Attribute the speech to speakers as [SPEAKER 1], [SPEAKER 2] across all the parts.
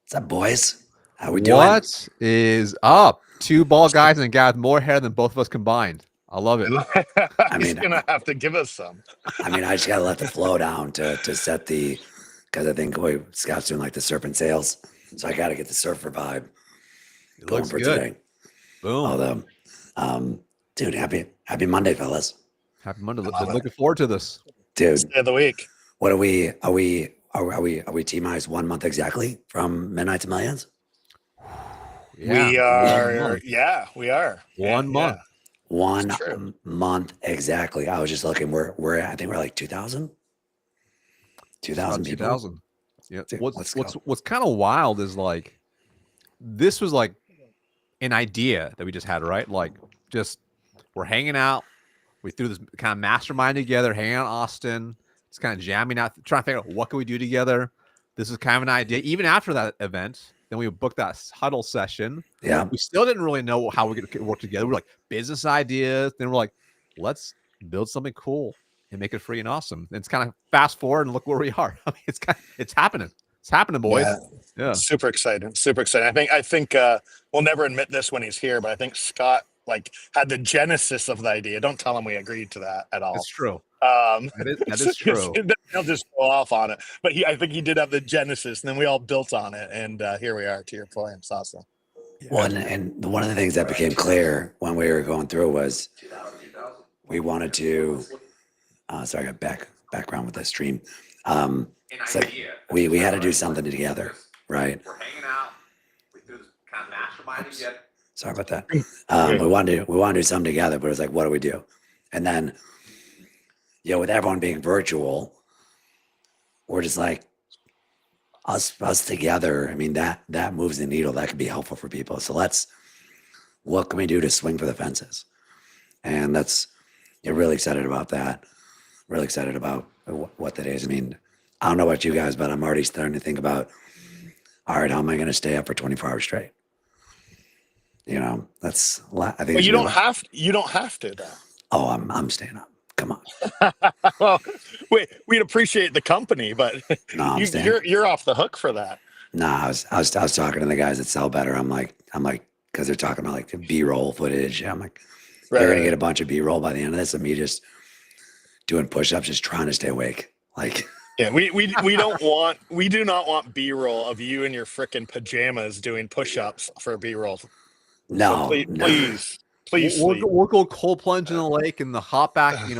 [SPEAKER 1] What's up, boys? How we doing?
[SPEAKER 2] What is up? Two bald guys and a guy with more hair than both of us combined. I love it.
[SPEAKER 1] I
[SPEAKER 3] He's
[SPEAKER 1] mean,
[SPEAKER 3] gonna have to give us some.
[SPEAKER 1] I just gotta let the flow down to set the because I think Scott's doing like the serpent sails, so I gotta get the surfer vibe
[SPEAKER 2] It
[SPEAKER 1] going
[SPEAKER 2] looks
[SPEAKER 1] for
[SPEAKER 2] good.
[SPEAKER 1] today.
[SPEAKER 2] Boom.
[SPEAKER 1] Although, dude, happy Monday, fellas.
[SPEAKER 2] Happy Monday. Looking forward to this.
[SPEAKER 1] Dude,
[SPEAKER 3] Day of the week.
[SPEAKER 1] what are we? Are we T-minus 1 month exactly from midnight to millions?
[SPEAKER 2] Yeah.
[SPEAKER 3] We are. Yeah, we are.
[SPEAKER 2] One month.
[SPEAKER 1] One
[SPEAKER 3] It's true.
[SPEAKER 1] month exactly. I was just looking. I think we're like 2,000
[SPEAKER 2] About
[SPEAKER 1] people.
[SPEAKER 2] 2000. Yeah.
[SPEAKER 1] Dude, let's go.
[SPEAKER 2] What's kind of wild is like this was like an idea that we just had, right? Like just we're hanging out. We threw this kind of mastermind together, hanging out in Austin. It's kind of jamming out, trying to figure out what can we do together. This is kind of an idea. Even after that event, then we booked that huddle session.
[SPEAKER 1] Yeah.
[SPEAKER 2] We still didn't really know how we're going to work together. We're like business ideas. Then we're like, let's build something cool and make it free and awesome. And it's kind of fast forward and look where we are. I mean, it's happening. It's happening, boys. Yeah.
[SPEAKER 3] Super exciting. Super exciting. I think we'll never admit this when he's here, but I think Scott had the genesis of the idea. Don't tell him we agreed to that at all.
[SPEAKER 2] It's true.
[SPEAKER 3] That
[SPEAKER 2] is true.
[SPEAKER 3] He'll just go off on it. But I think he did have the genesis, and then we all built on it, and here we are. To your point, it's awesome.
[SPEAKER 1] Well, and one of the things that became clear when we were going through was we wanted to. Sorry, I got background with the stream. It's like we had to do something together, right?
[SPEAKER 2] We're hanging out. We threw this kind of mastermind together.
[SPEAKER 1] Sorry about that. We wanted to do something together, but it was like, what do we do? And then, with everyone being virtual, we're just like us together. I mean, that moves the needle. That could be helpful for people. So what can we do to swing for the fences? And you're really excited about that. Really excited about what that is. I mean, I don't know about you guys, but I'm already starting to think about, all right, how am I going to stay up for 24 hours straight? That's a lot. I think.
[SPEAKER 3] But you don't have. You don't have to, though.
[SPEAKER 1] Oh, I'm staying up. Come on.
[SPEAKER 3] Well, we'd appreciate the company, but
[SPEAKER 1] No, I'm staying.
[SPEAKER 3] you're off the hook for that.
[SPEAKER 1] No, I was talking to the guys that sell better. I'm like, because they're talking about like the B-roll footage. I'm like, they're gonna get a bunch of B-roll by the end of this, of me just doing push-ups, just trying to stay awake. Like,
[SPEAKER 3] yeah, we do not want B-roll of you in your frickin' pajamas doing push-ups for B-roll.
[SPEAKER 1] no,
[SPEAKER 3] So please sleep.
[SPEAKER 2] We'll go cold plunge in the lake and hop back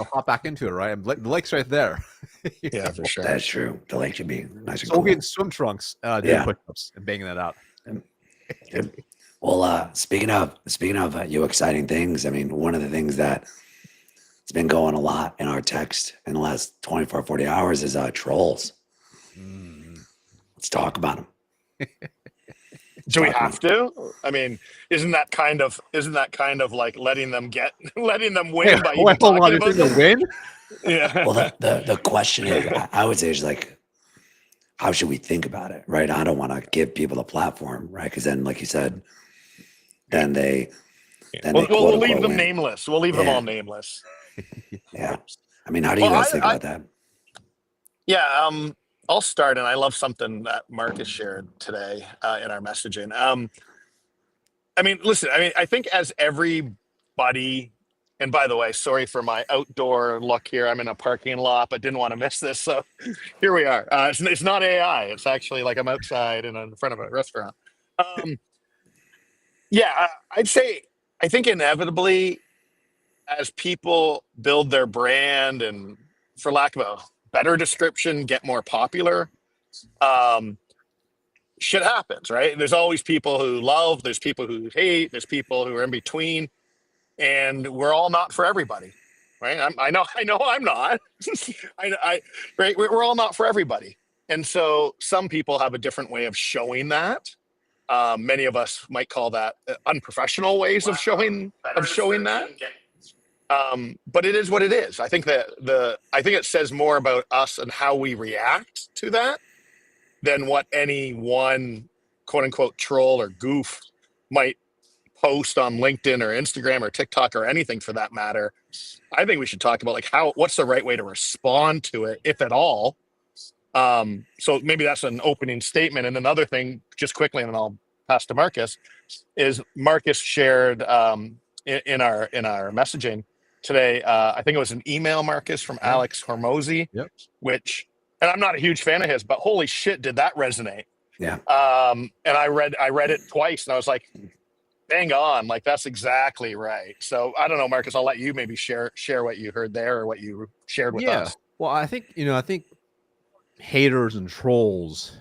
[SPEAKER 2] into it, right? The lake's right there.
[SPEAKER 3] Yeah, for sure.
[SPEAKER 1] That's true. The lake should be nice and
[SPEAKER 2] So
[SPEAKER 1] cool.
[SPEAKER 2] we'll get in swim trunks, doing push-ups and banging that out.
[SPEAKER 1] Good. Well, speaking of you exciting things, I mean, one of the things that it's been going a lot in our text in the last 24, 40 hours is trolls. Let's talk about them.
[SPEAKER 3] Do we have to? I mean, isn't that kind of like letting them win by even talking about them?
[SPEAKER 2] Win?
[SPEAKER 3] Yeah.
[SPEAKER 1] Well, the question is, I would say, is like, how should we think about it, right? I don't want to give people a platform, right? Because then, like you said, then they
[SPEAKER 3] We'll leave them
[SPEAKER 1] win.
[SPEAKER 3] nameless. We'll leave them all nameless.
[SPEAKER 1] Yeah. I mean, how do you guys think about that?
[SPEAKER 3] Yeah, I'll start, and I love something that Marcus shared today in our messaging. I mean, listen, I think as everybody, and by the way, sorry for my outdoor look here. I'm in a parking lot, but didn't want to miss this, so here we are. It's not AI. It's actually like I'm outside and in front of a restaurant. I'd say I think inevitably, as people build their brand and, for lack of a better description, get more popular, shit happens, right? There's always people who love, there's people who hate, there's people who are in between, and we're all not for everybody, right? I know I'm not. Right? We're all not for everybody, and so some people have a different way of showing that. Many of us might call that unprofessional ways of showing that. But it is what it is. I think that I think it says more about us and how we react to that than what any one quote unquote troll or goof might post on LinkedIn or Instagram or TikTok or anything for that matter. I think we should talk about what's the right way to respond to it, if at all. So maybe that's an opening statement. And another thing, just quickly, and then I'll pass to Marcus, is Marcus shared in our messaging today. I think it was an email, Marcus, from
[SPEAKER 2] Yeah.
[SPEAKER 3] Alex Hormozy,
[SPEAKER 2] Yep.
[SPEAKER 3] which, and I'm not a huge fan of his, but holy shit, did that resonate?
[SPEAKER 1] Yeah.
[SPEAKER 3] And I read it twice, and I was like, bang on, like that's exactly right. So I don't know, Marcus, I'll let you maybe share what you heard there or what you shared with
[SPEAKER 2] Yeah.
[SPEAKER 3] us.
[SPEAKER 2] Well, I think haters and trolls,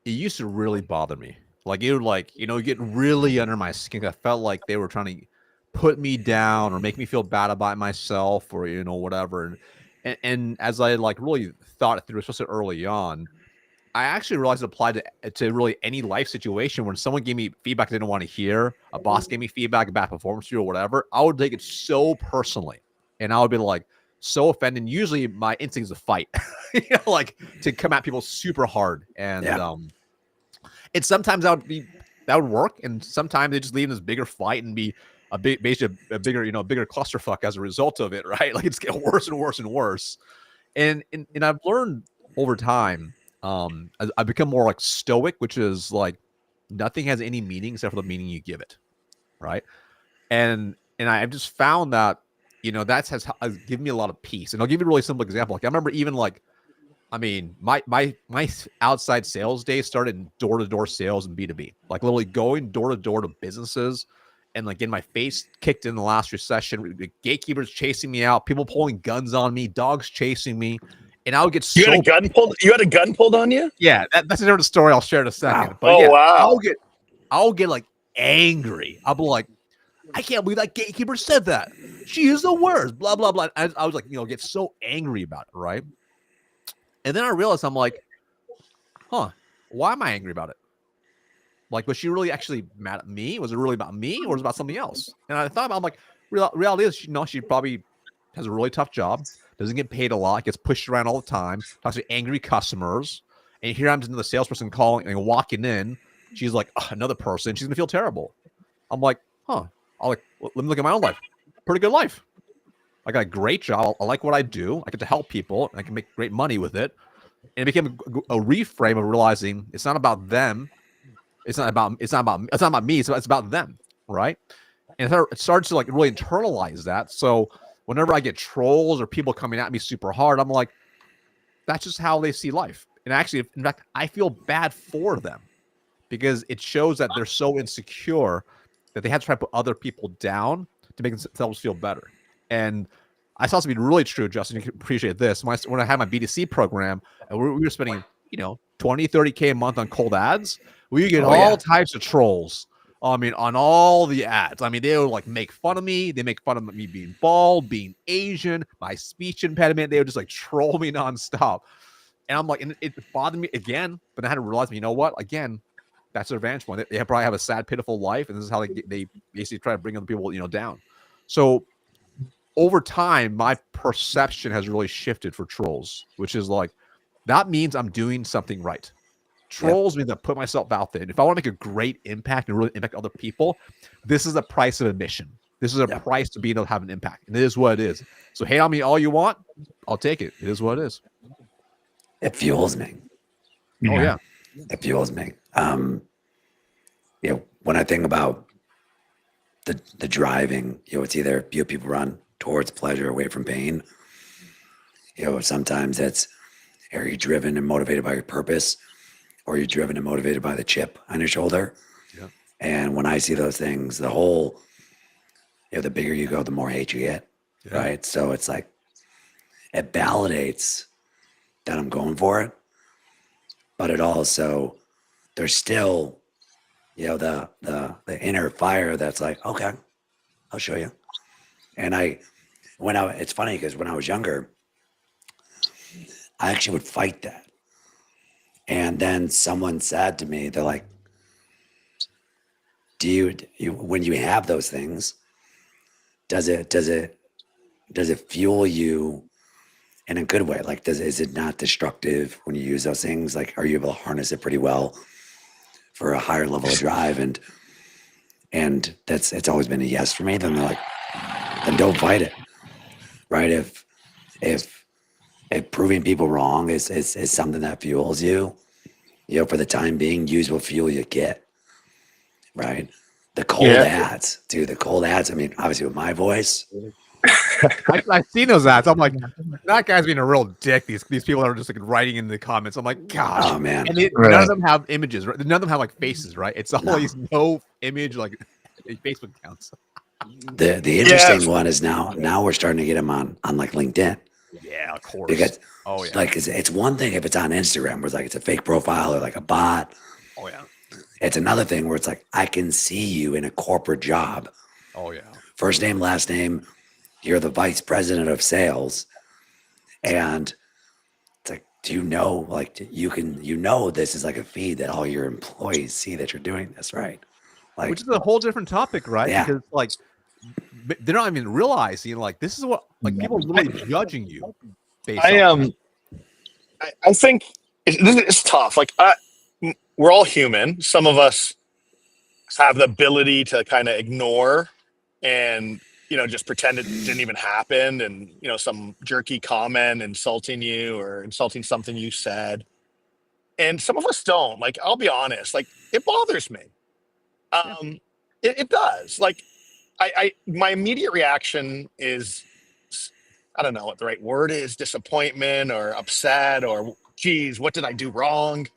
[SPEAKER 2] it used to really bother me. Like it would get really under my skin. I felt like they were trying to put me down or make me feel bad about myself or whatever. And as I really thought it through, especially early on, I actually realized it applied to really any life situation. When someone gave me feedback I didn't want to hear, a boss gave me feedback, a bad performance review or whatever, I would take it so personally. And I would be like so offended. And usually my instinct is to fight, like to come at people super hard. And and sometimes that would work. And sometimes they just leave in this bigger fight and be basically a bigger, bigger clusterfuck as a result of it, right? Like it's getting worse and worse and worse. And I've learned over time, I've become more like stoic, which is like nothing has any meaning except for the meaning you give it, right? And I've just found that that has given me a lot of peace. And I'll give you a really simple example. Like I remember even my outside sales day started in door-to-door sales and B2B, like literally going door-to-door to businesses and like getting my face kicked in the last recession, the gatekeepers chasing me out, people pulling guns on me, dogs chasing me. And I would get
[SPEAKER 3] You had a gun pulled on you?
[SPEAKER 2] Yeah, that's a different story I'll share in a second.
[SPEAKER 1] Wow.
[SPEAKER 2] But
[SPEAKER 3] Wow.
[SPEAKER 2] I'll get like angry. I'll be like, I can't believe that gatekeeper said that. She is the worst, blah, blah, blah. I was like, get so angry about it, right? And then I realized I'm like, why am I angry about it? Like, was she really actually mad at me? Was it really about me or was it about something else? And I thought, I'm like, reality is, she probably has a really tough job, doesn't get paid a lot, gets pushed around all the time, talks to angry customers. And here I'm just another salesperson calling and walking in. She's like, another person. She's going to feel terrible. I'm like, I'll let me look at my own life. Pretty good life. I got a great job. I like what I do. I get to help people. And I can make great money with it. And it became a reframe of realizing it's not about them. It's not about me. It's about them, right? And it starts to like really internalize that. So whenever I get trolls or people coming at me super hard, I'm like, that's just how they see life. And actually, in fact, I feel bad for them because it shows that they're so insecure that they have to try to put other people down to make themselves feel better. And I saw something really true, Justin. You can appreciate this. When I had my B2C program, and we were spending, 20, 30K a month on cold ads, we get all types of trolls. On all the ads. They would like make fun of me. They make fun of me being bald, being Asian, my speech impediment. They would just like troll me nonstop. And I'm like, and it bothered me again, but I had to realize, you know what? Again, that's their vantage point. They probably have a sad, pitiful life, and this is how they basically try to bring other people, down. So over time, my perception has really shifted for trolls, which is like, that means I'm doing something right. Trolls means I put myself out there. And if I want to make a great impact and really impact other people, this is a price of admission. This is a price to being able to have an impact. And it is what it is. So hate on me all you want. I'll take it. It is what it is.
[SPEAKER 1] It fuels me.
[SPEAKER 2] Oh, yeah.
[SPEAKER 1] It fuels me. When I think about the driving, it's either people run towards pleasure, away from pain. Sometimes it's, are you driven and motivated by your purpose, or are you driven and motivated by the chip on your shoulder?
[SPEAKER 2] Yeah.
[SPEAKER 1] And when I see those things, the whole, the bigger you go, the more hate you get, right? So it's like, it validates that I'm going for it, but it also, there's still, the inner fire that's like, okay, I'll show you. And it's funny because when I was younger, I actually would fight that. And then someone said to me, they're like, do you when you have those things, does it fuel you in a good way? Like, is it not destructive when you use those things? Like, are you able to harness it pretty well for a higher level of drive? And it's always been a yes for me. Then they're like, then don't fight it, right? If proving people wrong is something that fuels you. For the time being, use what fuel you get. Right. The cold ads, dude. The cold ads. I mean, obviously with my voice.
[SPEAKER 2] I've seen those ads. I'm like, that guy's being a real dick. These people that are just like writing in the comments. I'm like, gosh.
[SPEAKER 1] Oh man.
[SPEAKER 2] And none of them have images. Right? None of them have like faces. Right? It's always no image like Facebook accounts.
[SPEAKER 1] The interesting one is now we're starting to get them on like LinkedIn.
[SPEAKER 2] Yeah, of course.
[SPEAKER 1] Because
[SPEAKER 2] yeah,
[SPEAKER 1] like it's one thing if it's on Instagram where it's like it's a fake profile or like a bot.
[SPEAKER 2] Oh yeah.
[SPEAKER 1] It's another thing where it's like I can see you in a corporate job.
[SPEAKER 2] Oh yeah.
[SPEAKER 1] First name, last name. You're the vice president of sales, and it's like, do you know? Like this is like a feed that all your employees see that you're doing this, right? Like,
[SPEAKER 2] which is a whole different topic, right?
[SPEAKER 1] Yeah.
[SPEAKER 2] Because like they're not even realizing like this is what like people are literally judging you.
[SPEAKER 3] I think it's tough. Like we're all human. Some of us have the ability to kind of ignore and just pretend it didn't even happen, and some jerky comment insulting you or insulting something you said. And some of us don't. Like, I'll be honest, like it bothers me. It does. Like my immediate reaction is, I don't know what the right word is, disappointment or upset or geez, what did I do wrong?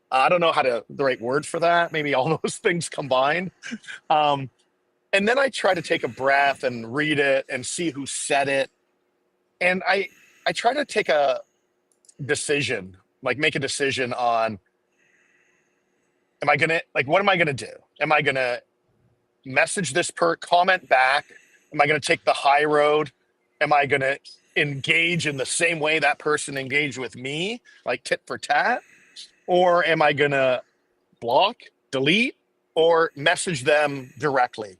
[SPEAKER 3] I don't know the right word for that. Maybe all those things combined. And then I try to take a breath and read it and see who said it. And I try to take a decision, like make a decision on, what am I going to do? Am I going to message this comment back? Am I going to take the high road? Am I going to engage in the same way that person engaged with me, like tit for tat? Or am I going to block, delete, or message them directly?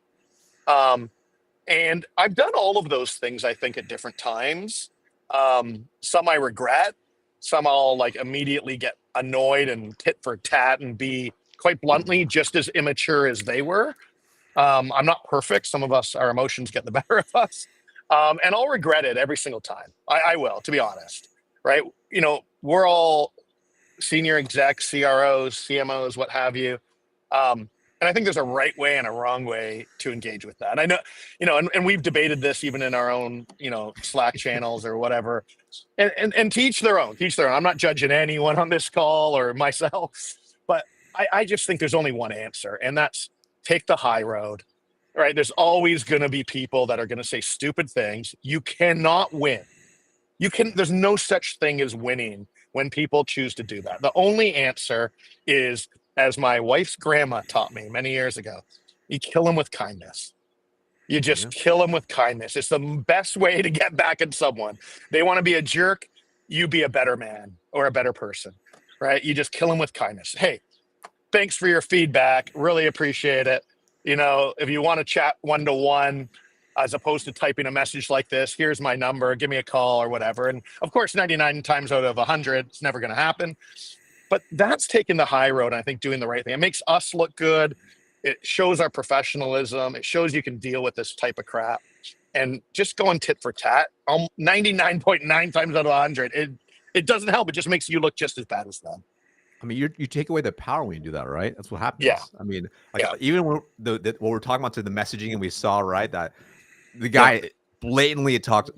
[SPEAKER 3] And I've done all of those things, I think, at different times. Some I regret, some I'll like immediately get annoyed and tit for tat and be quite bluntly just as immature as they were. I'm not perfect. Some of us, our emotions get the better of us. And I'll regret it every single time. I will, to be honest, right? We're all senior execs, CROs, CMOs, what have you. And I think there's a right way and a wrong way to engage with that. And I know, and we've debated this even in our own, Slack channels or whatever. And to each their own, I'm not judging anyone on this call or myself, but I just think there's only one answer, and that's take the high road, right? There's always going to be people that are going to say stupid things. You cannot win. There's no such thing as winning when people choose to do that. The only answer is, as my wife's grandma taught me many years ago, you kill them with kindness. You just kill them with kindness. It's the best way to get back at someone. They want to be a jerk, you be a better man or a better person, right? You just kill them with kindness. Hey, thanks for your feedback. Really appreciate it. If you want to chat one-to-one, as opposed to typing a message like this, here's my number, give me a call or whatever. And of course, 99 times out of 100, it's never going to happen. But that's taking the high road, and I think doing the right thing. It makes us look good. It shows our professionalism. It shows you can deal with this type of crap. And just going tit for tat, 99.9 times out of 100, it doesn't help. It just makes you look just as bad as them.
[SPEAKER 2] I mean, you take away the power when you do that, right? That's what happens.
[SPEAKER 3] Yeah.
[SPEAKER 2] I mean, even when what we're talking about to the messaging, and we saw, right, that the guy blatantly attacked,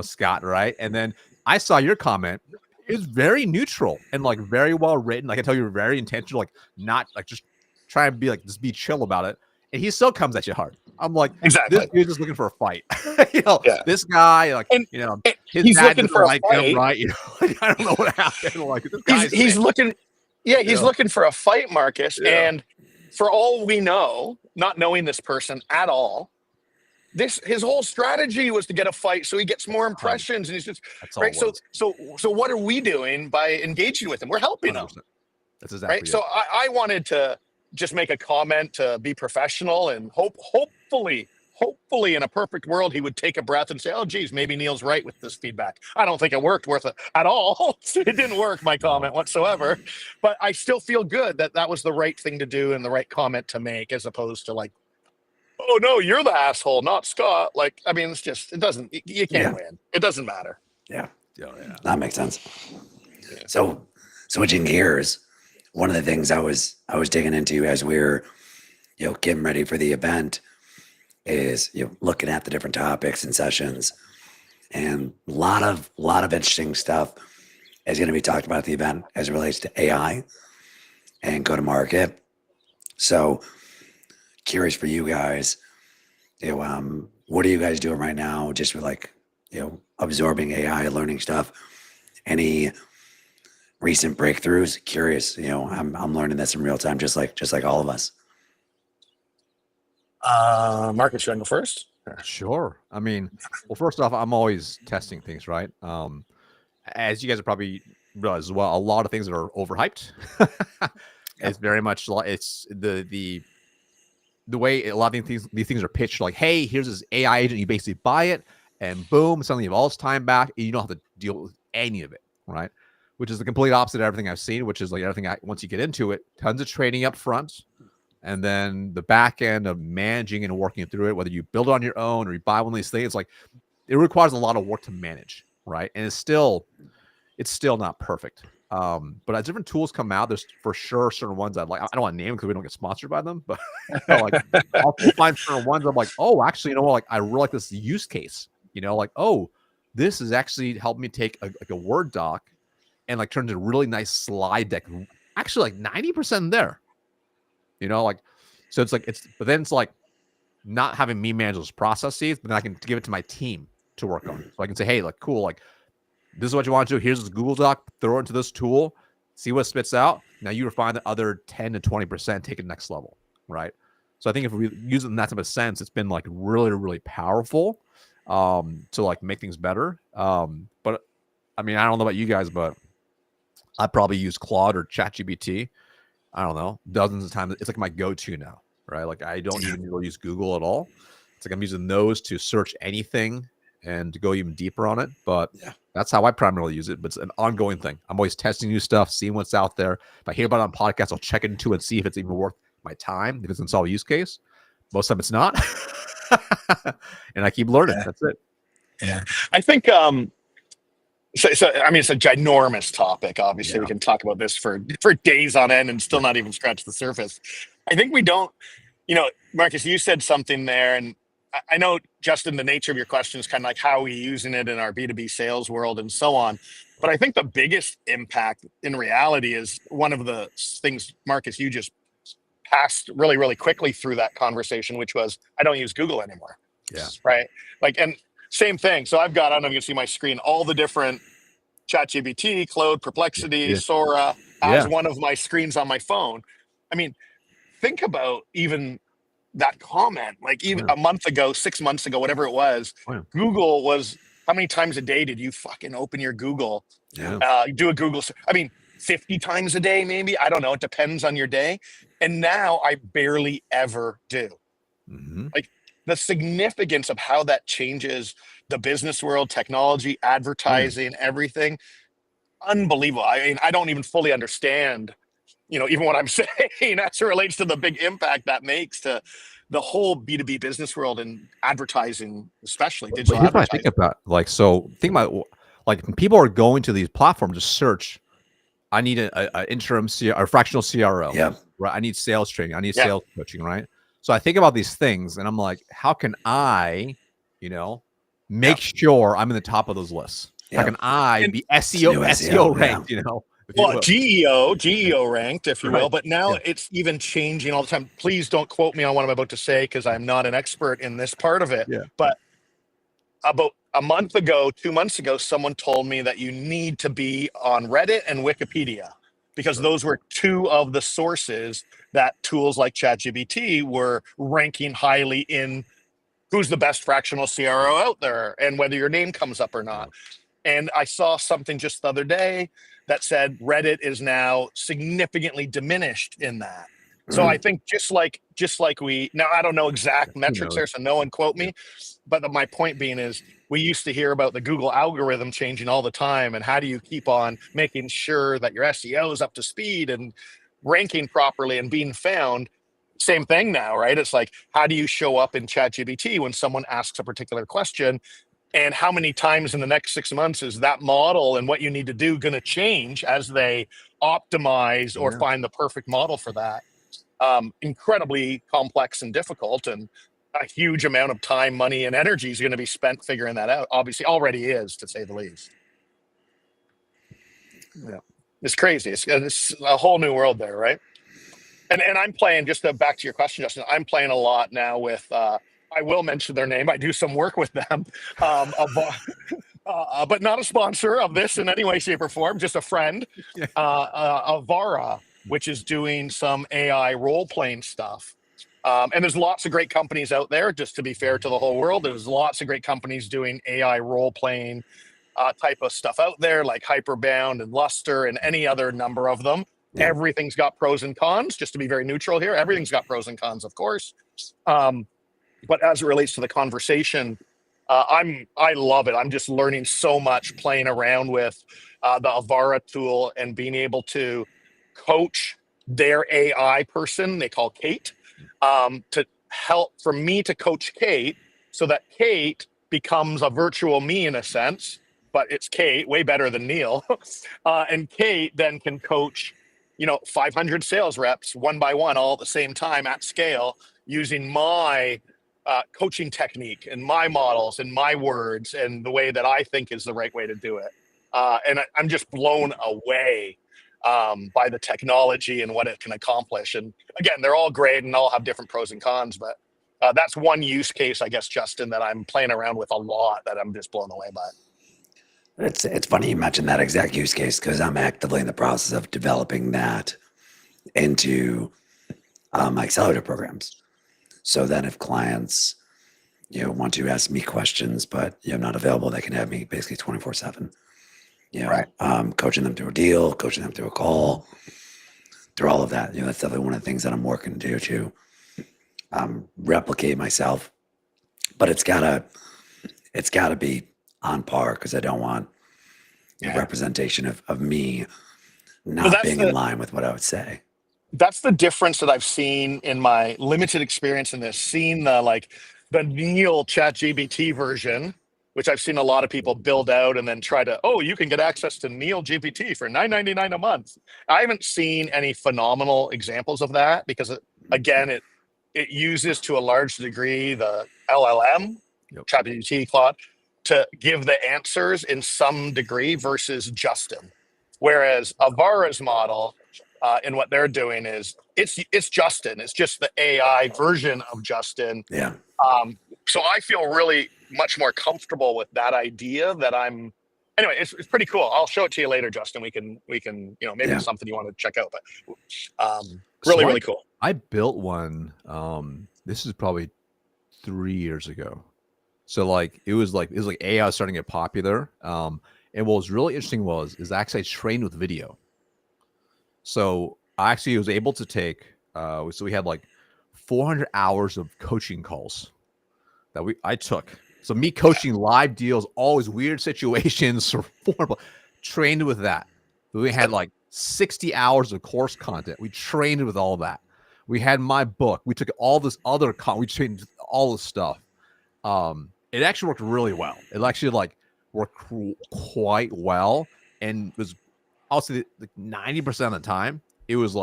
[SPEAKER 2] Scott, right? And then I saw your comment. It was very neutral and like very well written. Like I tell you, you're very intentional, like not like just try and be like just be chill about it. And he still comes at you hard. I'm like,
[SPEAKER 3] exactly.
[SPEAKER 2] This dude's just looking for a fight. This guy, like, his
[SPEAKER 3] he's
[SPEAKER 2] dad
[SPEAKER 3] looking for a fight.
[SPEAKER 2] Him, right? I don't know what happened. Like this
[SPEAKER 3] he's looking, he's looking for a fight, Marcus.
[SPEAKER 2] Yeah.
[SPEAKER 3] And for all we know, not knowing this person at all, his whole strategy was to get a fight so he gets more impressions, and he's just right. So what are we doing by engaging with him? We're helping
[SPEAKER 2] 100%.
[SPEAKER 3] him.
[SPEAKER 2] That's exactly
[SPEAKER 3] right. So I wanted to just make a comment to be professional, and hopefully in a perfect world he would take a breath and say, oh geez, maybe Neil's right with this feedback. I don't think it worked at all. It didn't work, my comment whatsoever, but I still feel good that was the right thing to do and the right comment to make, as opposed to like, oh no, you're the asshole, not Scott. Like, I mean, it's just, you can't win. It doesn't matter.
[SPEAKER 1] Yeah.
[SPEAKER 2] Oh, yeah.
[SPEAKER 1] That makes sense.
[SPEAKER 3] Yeah.
[SPEAKER 1] So switching gears, one of the things I was digging into as we were, getting ready for the event is, looking at the different topics and sessions, and a lot of interesting stuff is going to be talked about at the event as it relates to AI and go to market. So curious for you guys, what are you guys doing right now? Just with like, absorbing AI, learning stuff. Any recent breakthroughs? Curious. I'm learning this in real time, just like all of us.
[SPEAKER 3] Marcus, you want to go first?
[SPEAKER 2] Sure. I mean, well, first off, I'm always testing things, right? As you guys have probably realized as well, a lot of things that are overhyped. It's very much like it's the way a lot of these things are pitched. Like, hey, here's this AI agent. You basically buy it, and boom, suddenly you have all this time back, and you don't have to deal with any of it, right? Which is the complete opposite of everything I've seen. Which is like everything. Once you get into it, tons of training up front. And then the back end of managing and working through it, whether you build it on your own or you buy one of these things, like it requires a lot of work to manage, right? And it's still not perfect. But as different tools come out, there's for sure certain ones I like. I don't want to name them because we don't get sponsored by them, but like I'll find certain ones I'm like, oh, actually, like I really like this use case. Like, oh, this is actually helped me take a Word doc and like turn into a really nice slide deck. Actually, like 90% there. Like, so but then it's like not having me manage those processes, but then I can give it to my team to work on. So I can say, hey, like, cool, like this is what you want to do. Here's this Google Doc, throw it into this tool, see what spits out. Now you refine the other 10 to 20%, take it next level, right? So I think if we use it in that type of sense, it's been like really, really powerful to like make things better. But I mean, I don't know about you guys, but I probably use Claude or ChatGPT. I don't know, dozens of times. It's like my go-to now, right? Like I don't even really use Google at all. It's like I'm using those to search anything and to go even deeper on it. But that's how I primarily use it. But it's an ongoing thing. I'm always testing new stuff, seeing what's out there. If I hear about it on podcasts, I'll check into it and see if it's even worth my time, if it's in solve a use case. Most of the time it's not. And I keep learning. That's it.
[SPEAKER 3] Yeah. I think so I mean, it's a ginormous topic. Obviously, we can talk about this for days on end and still not even scratch the surface. I think we don't, Marcus, you said something there, and I know, Justin, the nature of your question is kind of like how are we using it in our B2B sales world and so on. But I think the biggest impact in reality is one of the things, Marcus, you just passed really, really quickly through that conversation, which was I don't use Google anymore.
[SPEAKER 2] Yeah.
[SPEAKER 3] Right. Like, and same thing. So I've got, I don't know if you can see my screen, all the different ChatGPT, Claude, Perplexity, Sora as one of my screens on my phone. I mean, think about even that comment, like even a month ago, 6 months ago, whatever it was, Google was, how many times a day did you fucking open your Google? Do a Google, I mean, 50 times a day, maybe. I don't know. It depends on your day. And now I barely ever do. Like the significance of how that changes the business world, technology, advertising, everything. Unbelievable. I mean, I don't even fully understand, even what I'm saying as it relates to the big impact that makes to the whole B2B business world and advertising, especially digital
[SPEAKER 2] But here's what I
[SPEAKER 3] advertising.
[SPEAKER 2] think about, like, so think about like when people are going to these platforms to search, I need an interim or fractional CRO.
[SPEAKER 1] Yeah.
[SPEAKER 2] Right. I need sales training. I need sales coaching. Right. So I think about these things and I'm like, how can I, make sure I'm in the top of those lists? How can I be SEO ranked,
[SPEAKER 3] Well, GEO ranked, if you will, but now
[SPEAKER 2] Yeah.
[SPEAKER 3] it's even changing all the time. Please don't quote me on what I'm about to say because I'm not an expert in this part of it.
[SPEAKER 2] Yeah.
[SPEAKER 3] But about a month ago, 2 months ago, someone told me that you need to be on Reddit and Wikipedia because those were two of the sources that tools like ChatGPT were ranking highly in who's the best fractional CRO out there and whether your name comes up or not. And I saw something just the other day that said Reddit is now significantly diminished in that. So I think just like we now, I don't know exact metrics there, so no one quote me. But my point being is we used to hear about the Google algorithm changing all the time. And how do you keep on making sure that your SEO is up to speed and ranking properly and being found? Same thing now, right? It's like, how do you show up in ChatGPT when someone asks a particular question? And how many times in the next 6 months is that model and what you need to do going to change as they optimize or
[SPEAKER 2] Yeah.
[SPEAKER 3] find the perfect model for that? Incredibly complex and difficult, and a huge amount of time, money, and energy is going to be spent figuring that out. Obviously, already is, to say the least. Yeah, it's crazy. It's a whole new world there, right? And I'm playing, just to back to your question, Justin. I'm playing a lot now with. I will mention their name. I do some work with them. But not a sponsor of this in any way, shape, or form. Just a friend,
[SPEAKER 2] Yeah.
[SPEAKER 3] Avara, which is doing some AI role playing stuff. And there's lots of great companies out there. Just to be fair to the whole world, there's lots of great companies doing AI role playing type of stuff out there, like Hyperbound and Luster and any other number of them.
[SPEAKER 1] Yeah.
[SPEAKER 3] Everything's got pros and cons. Just to be very neutral here, everything's got pros and cons, of course. But as it relates to the conversation, I love it. I'm just learning so much playing around with the Avara tool and being able to coach their AI person, they call Kate, to help for me to coach Kate so that Kate becomes a virtual me in a sense, but it's Kate, way better than Neil. And Kate then can coach, 500 sales reps one by one all at the same time at scale using my coaching technique and my models and my words and the way that I think is the right way to do it. And I'm just blown away by the technology and what it can accomplish. And again, they're all great and all have different pros and cons, but that's one use case, I guess, Justin, that I'm playing around with a lot that I'm just blown away by.
[SPEAKER 1] It's funny you mentioned that exact use case because I'm actively in the process of developing that into my accelerator programs. So then if clients, want to ask me questions, but I'm not available, they can have me basically 24/7. Coaching them through a deal, coaching them through a call, through all of that. That's definitely one of the things that I'm working to do to replicate myself. But it's gotta be on par because I don't want the representation of me not being in line with what I would say.
[SPEAKER 3] That's the difference that I've seen in my limited experience in this, seeing the Neil ChatGPT version, which I've seen a lot of people build out and then try to, you can get access to Neil GPT for $9.99 a month. I haven't seen any phenomenal examples of that because again, it uses to a large degree the LLM, ChatGPT, Claude, to give the answers in some degree versus Justin. Whereas Avara's model, and what they're doing is it's Justin. It's just the AI version of Justin.
[SPEAKER 1] Yeah.
[SPEAKER 3] So I feel really much more comfortable with that idea that anyway, it's pretty cool. I'll show it to you later, Justin. We can, maybe it's something you want to check out, but really cool.
[SPEAKER 2] I built one. This is probably 3 years ago. So it was like AI was starting to get popular. And what was really interesting is actually I trained with video. So I actually was able to take, so we had 400 hours of coaching calls that I took. So me coaching live deals, always weird situations, trained with that. We had 60 hours of course content. We trained with all that. We had my book. We took all this other we trained all this stuff. It actually worked really well. It actually worked quite well, and was also 90% of the time it was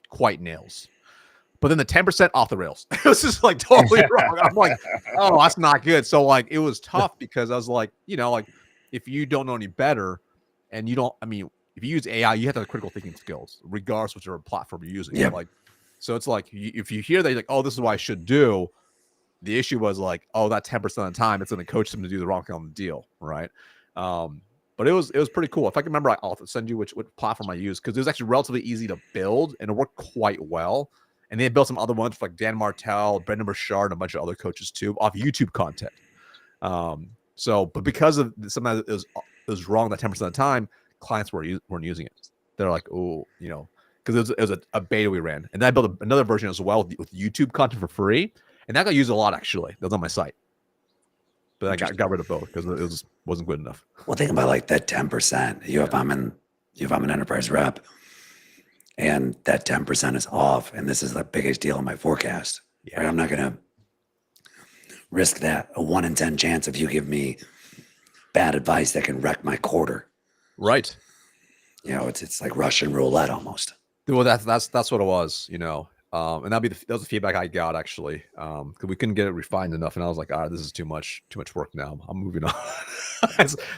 [SPEAKER 2] quite nails. But then the 10% off the rails, it was just totally wrong. I'm oh, that's not good. So it was tough because I was if you don't know any better, and you don't, if you use AI, you have to have critical thinking skills, regardless of whichever platform you're using.
[SPEAKER 1] Yeah.
[SPEAKER 2] So it's if you hear that, you're oh, this is what I should do. The issue was oh, that 10% of the time, it's going to coach them to do the wrong thing on the deal, right? But it was pretty cool. If I can remember, I'll send you which platform I use because it was actually relatively easy to build and it worked quite well. And they built some other ones like Dan Martell, Brendan Burchard, and a bunch of other coaches too off YouTube content. But because of some of it was wrong that 10% of the time, clients weren't using it. They're oh, because it was a beta we ran, and then I built another version as well with YouTube content for free, and that got used a lot actually. That was on my site, but I got rid of both because it wasn't good enough.
[SPEAKER 1] Well, think about that 10%. If I'm an enterprise rep, and that 10% is off, and this is the biggest deal in my forecast. Yeah. Right? I'm not gonna risk that a 1 in 10 chance if you give me bad advice that can wreck my quarter.
[SPEAKER 2] Right.
[SPEAKER 1] You know, it's like Russian roulette almost.
[SPEAKER 2] Well, that's what it was, you know. And that was the feedback I got actually, because we couldn't get it refined enough, and I was like, all right, this is too much work now. I'm moving on.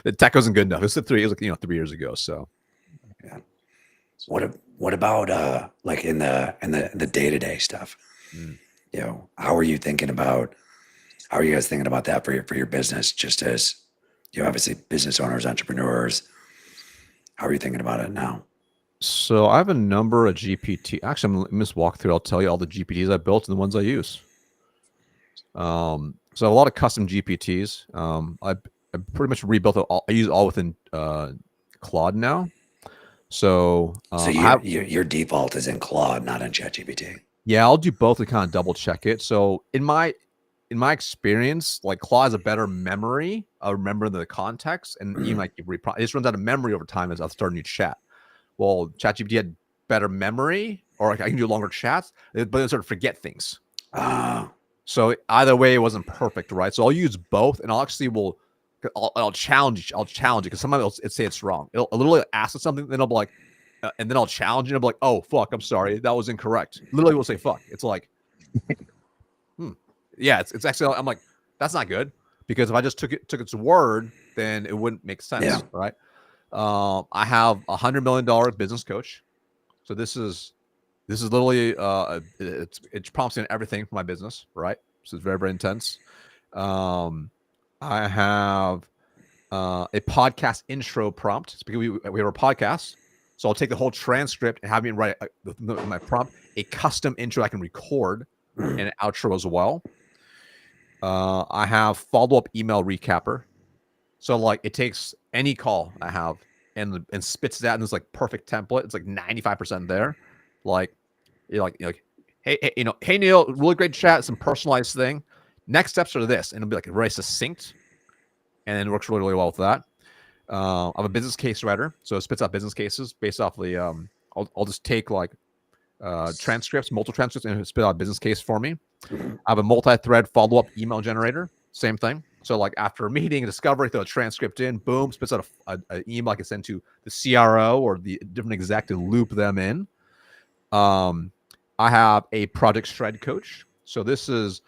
[SPEAKER 2] The tech wasn't good enough. It was 3 years ago. So
[SPEAKER 1] Yeah. What about like in the day-to-day stuff?
[SPEAKER 2] Mm.
[SPEAKER 1] You know, how are you guys thinking about that for your business? Just as you know, obviously business owners, entrepreneurs, how are you thinking about it now?
[SPEAKER 2] So I have a number of GPT. Actually, let me just walk through. I'll tell you all the GPTs I built and the ones I use. So a lot of custom GPTs. I pretty much rebuilt it all. I use it all within Claude now. So,
[SPEAKER 1] So your default is in Claude, not in ChatGPT.
[SPEAKER 2] Yeah, I'll do both to kind of double check it. So in my experience, like Claude has a better memory. I remember the context, and even like it just runs out of memory over time as I start a new chat. Well, ChatGPT had better memory, or I can do longer chats, but it sort of forget things. So either way, it wasn't perfect, right? So I'll use both, and I'll challenge it because sometimes it'll say it's wrong. It'll literally ask it something, then I'll be like, and then I'll challenge it. And I'll be like, oh fuck, I'm sorry, that was incorrect. Literally, will say fuck. It's like, yeah, it's actually. I'm like, that's not good because if I just took its word, then it wouldn't make sense, right? I have $100 million business coach, so this is literally it's prompting everything for my business, right? So it's very, very intense. I have a podcast intro prompt. It's because we have a podcast, so I'll take the whole transcript and have me write my prompt, a custom intro I can record, and an outro as well. I have follow-up email recapper. So like it takes any call I have and spits it out in this like perfect template. It's like 95% there. Like you're like hey Neil, really great chat, some personalized thing. Next steps are this, and it'll be like very succinct, and then it works really, really well with that. I have a business case writer, so it spits out business cases based off the. I'll just take like transcripts, multiple transcripts, and spit out a business case for me. I have a multi-thread follow-up email generator. Same thing. So like after a meeting, discovery, throw a transcript in, boom, spits out an email I can send to the CRO or the different exec to loop them in. I have a project shred coach. So this is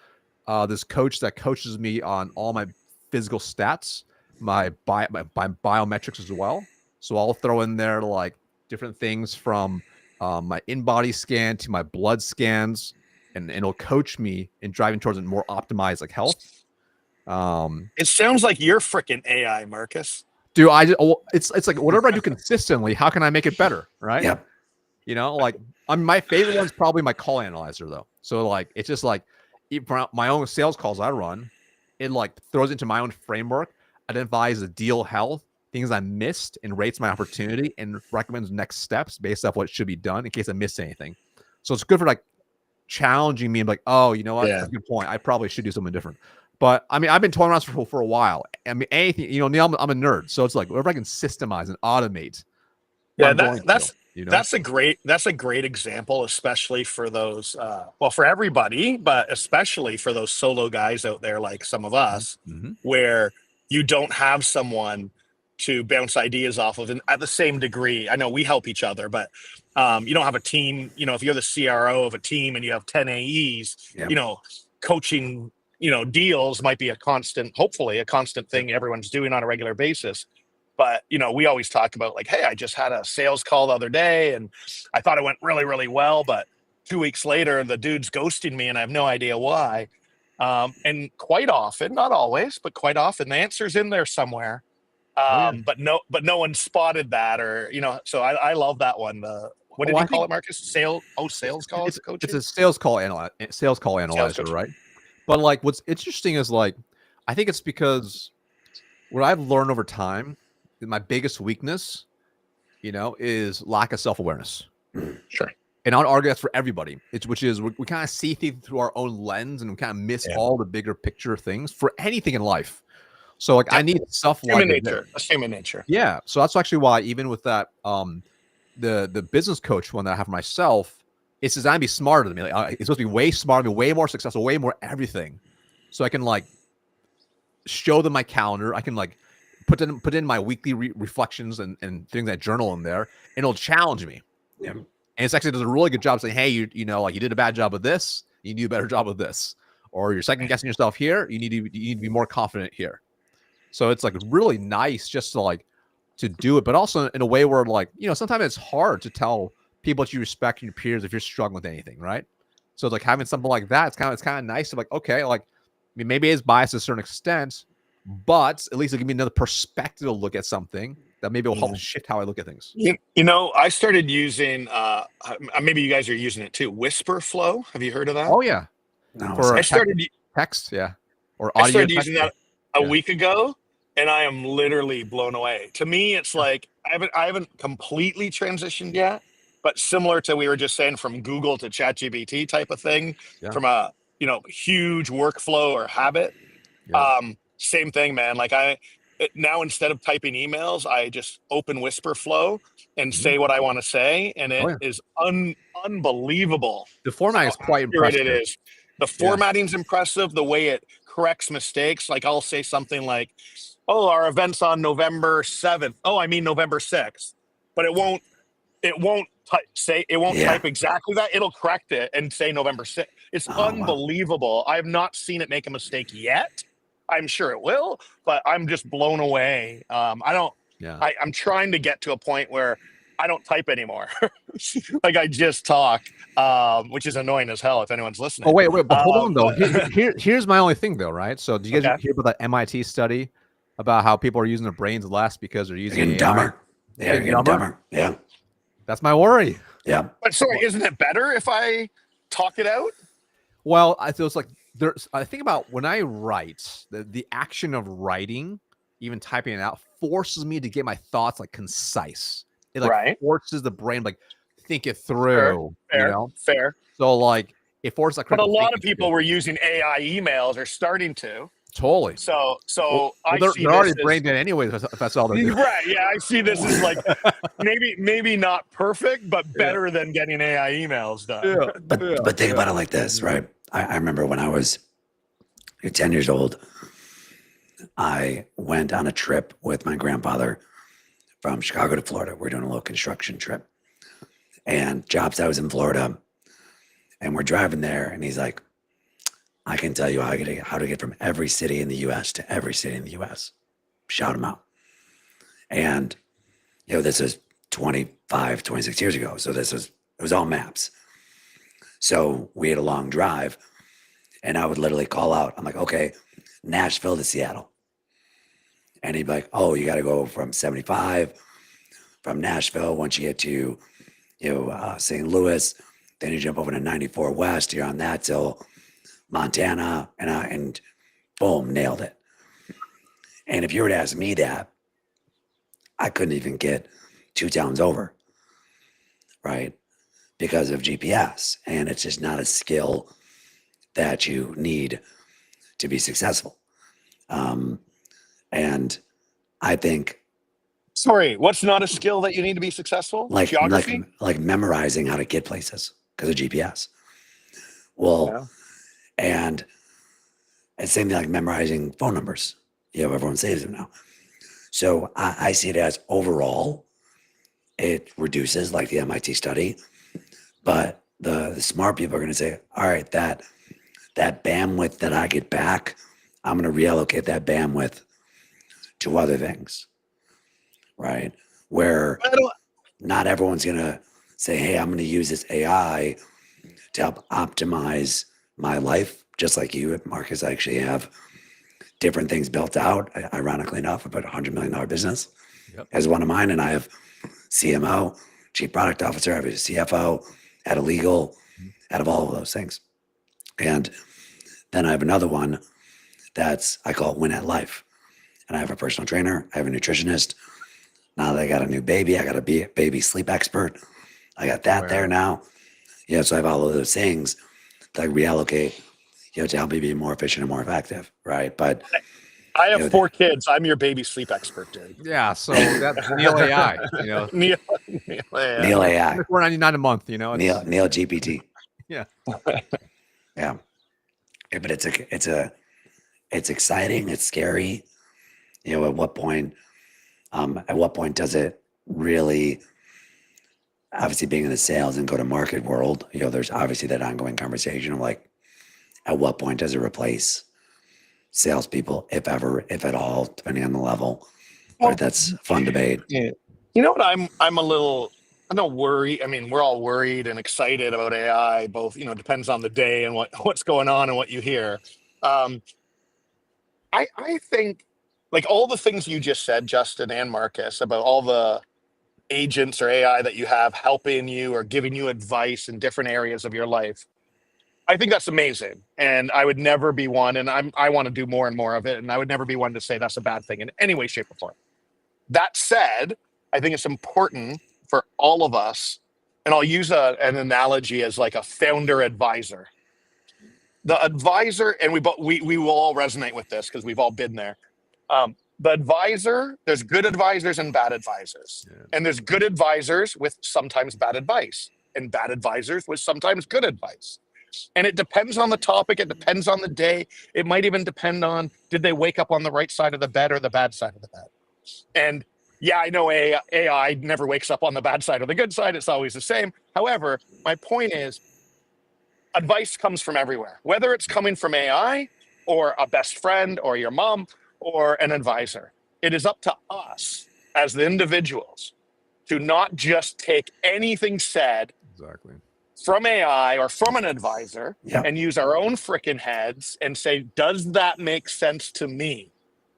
[SPEAKER 2] this coach that coaches me on all my physical stats, my biometrics as well. So I'll throw in there like different things from my in-body scan to my blood scans, and it'll coach me in driving towards a more optimized like health.
[SPEAKER 3] It sounds like you're freaking AI, Marcus.
[SPEAKER 2] Dude, it's like whatever I do consistently, how can I make it better, right?
[SPEAKER 1] Yep.
[SPEAKER 2] You know, like my favorite one's probably my call analyzer though. So like it's just like my own sales calls I run, it like throws into my own framework, identifies the deal health, things I missed, and rates my opportunity and recommends next steps based off what should be done in case I missed anything. So it's good for like challenging me and like, oh, you know what? That's a good point. I probably should do something different. But I mean, I've been toying around for a while. I mean, anything, you know, Neil, I'm a nerd. So it's like whatever I can systemize and automate.
[SPEAKER 3] Yeah, that's a great example, especially for those for everybody, but especially for those solo guys out there like some of us, where you don't have someone to bounce ideas off of, and at the same degree. I know we help each other, but you don't have a team. You know, if you're the CRO of a team and you have 10 AEs, you know, coaching, you know, deals might be hopefully a constant thing everyone's doing on a regular basis. But, you know, we always talk about like, hey, I just had a sales call the other day and I thought it went really, really well. But 2 weeks later, the dude's ghosting me and I have no idea why. And quite often, not always, but quite often the answer's in there somewhere. But no one spotted that, or, you know, so I love that one. What did you call it, Marcus? Sales calls coaching?
[SPEAKER 2] It's a sales call analyzer, right? But like what's interesting is like, I think it's because what I've learned over time, my biggest weakness, you know, is lack of self-awareness.
[SPEAKER 3] Sure.
[SPEAKER 2] And I would argue that's for everybody. Which is we kind of see things through our own lens and we kind of miss all the bigger picture things for anything in life. So like I need stuff like
[SPEAKER 3] human nature.
[SPEAKER 2] Yeah. So that's actually why even with that the business coach one that I have for myself, it's designed to be smarter than me. Like, it's supposed to be way smarter, way more successful, way more everything. So I can like show them my calendar. I can like put in my weekly reflections and things I journal in there, and it'll challenge me.
[SPEAKER 1] Yeah.
[SPEAKER 2] And it's actually does a really good job saying, hey, you know, like you did a bad job of this, you need to do a better job of this, or you're second guessing yourself here, you need to be more confident here. So it's like really nice just to do it, but also in a way where like, you know, sometimes it's hard to tell people that you respect and your peers if you're struggling with anything, right? So like having something like that, it's kind of nice to like, okay, like, I mean, maybe it's biased to a certain extent, but at least it'll give me another perspective to look at something that maybe will help shift how I look at things.
[SPEAKER 3] You know, I started using, maybe you guys are using it too, Whisper Flow. Have you heard of that?
[SPEAKER 2] Oh yeah.
[SPEAKER 1] No,
[SPEAKER 2] For
[SPEAKER 3] I started
[SPEAKER 2] text, yeah. Or
[SPEAKER 3] I
[SPEAKER 2] audio
[SPEAKER 3] started
[SPEAKER 2] text,
[SPEAKER 3] using that a week ago, and I am literally blown away. To me, it's like I haven't completely transitioned yet, but similar to we were just saying from Google to ChatGPT type of thing, from a huge workflow or habit. Same thing, man. Like now instead of typing emails, I just open Whisper Flow and say what I want to say, and it is unbelievable.
[SPEAKER 2] The format is quite impressive.
[SPEAKER 3] It is. The formatting's impressive. The way it corrects mistakes. Like I'll say something like, "Oh, our event's on November 7th." Oh, I mean November 6th. But it won't type exactly that. It'll correct it and say November 6th. It's unbelievable. Wow. I have not seen it make a mistake yet. I'm sure it will, but I'm just blown away. I'm trying to get to a point where I don't type anymore. Like I just talk, which is annoying as hell if anyone's listening.
[SPEAKER 2] Oh, wait, but hold on though. Here's my only thing though, right? So do you guys hear about that MIT study about how people are using their brains less because they're using AI?
[SPEAKER 1] dumber? They're getting dumber. Yeah.
[SPEAKER 2] That's my worry.
[SPEAKER 1] Yeah.
[SPEAKER 3] But sorry, isn't it better if I talk it out?
[SPEAKER 2] Well, I feel it's like I think about when I write, the action of writing, even typing it out, forces me to get my thoughts like concise. It like forces the brain like think it through.
[SPEAKER 3] Fair.
[SPEAKER 2] So like it forces like.
[SPEAKER 3] But a lot of people were using AI emails or starting to.
[SPEAKER 2] Totally.
[SPEAKER 3] So
[SPEAKER 2] they're already brain dead anyways. If that's all they're doing.
[SPEAKER 3] Right. Yeah, I see this as like maybe not perfect, but better than getting AI emails done.
[SPEAKER 1] Yeah. But think about it like this, right? I remember when I was 10 years old, I went on a trip with my grandfather from Chicago to Florida. We're doing a little construction trip, and Jobs, I was in Florida, and we're driving there, and he's like, I can tell you how to get from every city in the U.S. to every city in the U.S. Shout them out. And, this is 25, 26 years ago. So it was all maps. So we had a long drive, and I would literally call out. I'm like, okay, Nashville to Seattle. And he'd be like, oh, you got to go from 75 from Nashville. Once you get to, St. Louis, then you jump over to 94 West. You're on that till Montana, and boom, nailed it. And if you were to ask me that, I couldn't even get 2 towns over, right? Because of GPS. And it's just not a skill that you need to be successful. And I think.
[SPEAKER 3] Sorry, what's not a skill that you need to be successful?
[SPEAKER 1] Like
[SPEAKER 3] geography?
[SPEAKER 1] Like memorizing how to get places because of GPS. Well, and same thing like memorizing phone numbers. Everyone saves them now. So I see it as overall, it reduces like the MIT study, but the smart people are going to say, all right, that bandwidth that I get back, I'm going to reallocate that bandwidth to other things, right? Where not everyone's going to say, hey, I'm going to use this AI to help optimize my life. Just like you, Marcus, I actually have different things built out. Ironically enough, about $100 million business as one of mine. And I have CMO, chief product officer, I have a CFO, head of legal, out of all of those things. And then I have another one I call it Win at Life. And I have a personal trainer, I have a nutritionist. Now that I got a new baby, I got a baby sleep expert. I got that there now. So I have all of those things that I reallocate, to help me be more efficient and more effective, right? But
[SPEAKER 3] I have 4 kids. I'm your baby sleep expert, dude.
[SPEAKER 2] Yeah, so that's Neil AI.
[SPEAKER 3] Neil
[SPEAKER 1] AI.
[SPEAKER 2] $4.99 a month.
[SPEAKER 1] Neil GPT.
[SPEAKER 2] Yeah.
[SPEAKER 1] Yeah. But it's exciting. It's scary. at what point does it really, obviously being in the sales and go to market world, there's obviously that ongoing conversation of like, at what point does it replace salespeople, if ever, if at all, depending on the level?
[SPEAKER 3] Well,
[SPEAKER 1] Right, that's a fun debate.
[SPEAKER 3] yeah. You know what? I'm a little. I don't worry. I mean, we're all worried and excited about AI. Both, depends on the day and what's going on and what you hear. Um, I think like all the things you just said, Justin and Marcus, about all the agents or AI that you have helping you or giving you advice in different areas of your life. I think that's amazing. And I would never be one, and I want to do more and more of it. And I would never be one to say that's a bad thing in any way, shape, or form. That said, I think it's important for all of us, and I'll use an analogy as like a founder advisor. The advisor, and we will all resonate with this because we've all been there. The advisor, there's good advisors and bad advisors.
[SPEAKER 2] Yeah.
[SPEAKER 3] And there's good advisors with sometimes bad advice, and bad advisors with sometimes good advice. And it depends on the topic, it depends on the day. It might even depend on, did they wake up on the right side of the bed or the bad side of the bed? And yeah, I know AI never wakes up on the bad side or the good side. It's always the same. However, my point is advice comes from everywhere, whether it's coming from AI or a best friend or your mom or an advisor. It is up to us as the individuals to not just take anything said
[SPEAKER 2] Exactly.
[SPEAKER 3] from AI or from an advisor
[SPEAKER 1] Yeah.
[SPEAKER 3] and use our own freaking heads and say, does that make sense to me?